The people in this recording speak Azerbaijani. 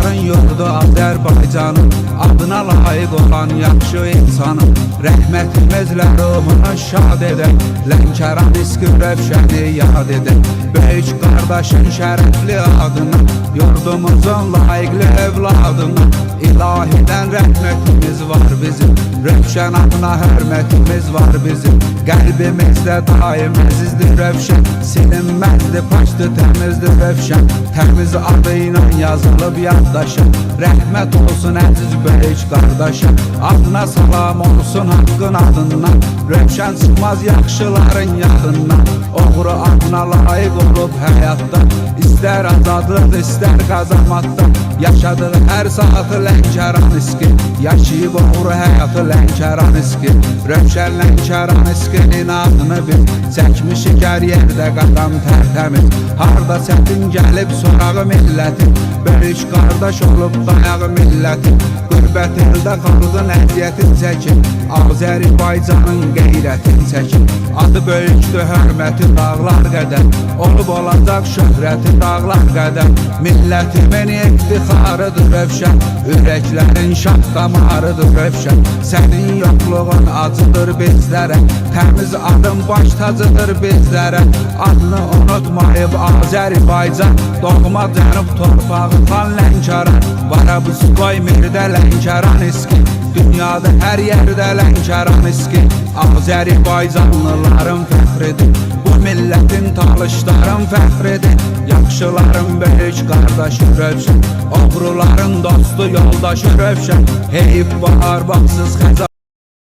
Yaşlıların yurdu Azərbaycanın, adına layiq olan yaxşı insanın. Rəhmətimizlə ruhunu şad edək, Lənkəran İSKİ Rövşəni yad edək. Böyük qardaşın şərəfli adına, yurdumuzun layiqli evladına. İlahidən rəhmətimiz var bizim, Rövşən adına hörmətimiz var bizim. Qəlbimizdə daim əzizdir Rövşən, silinməzdir, paçdır, təmizdir Rövşən. Təmiz adı ilə yazılıb yaddaşım, rəhmət olsun əziz böyük qardaşım. Adına salam olsun haqqın adından, Rövşən çıxmaz yaxşıların yadından. Oğru adına layiq olub həyatda, İstər azadlıq, istər qazamatda. Yaşadığı hər saatı Lənkəran İSKİ, yaşayıb oğru həyatı Lənkəran İSKİ. Rövşən Lənkəran İSKİ-nin adını bil, çəkmişik hər yerdə qadam tərtəmiz. Harda çətin gəlib sorağı millətin, böyük qardaş olub dayağı millətin. Qürbət eldə qaldın əziyyətin çəkin, Azərbaycanın qeyrətin çəkin. Adı böyükdür, hörməti dağlar qədər, olub olacaq şöhrəti dağlar qədər. Millətimin iftixarıdır Rövşən, ürəklərin şah damarıdır Rövşən. Sənin yoxluğun acıdır bizlərə, təmiz adın baş tacıdır bizlərə. Adını unutmayıb Azərbaycan, doğma cənub torpağı xan Lənkəran. Varabız qoymirdə Lənkəran İSKİ, dünyada hər yerdə Lənkəran İSKİ. Azərbaycanlıların fəxridir, bu millətin talışların fəxridir. Yaxşıların böyük qardaşı Rövşən, oğruların dostu yoldaşı Rövşən. Heyib bahar baxsız xəzar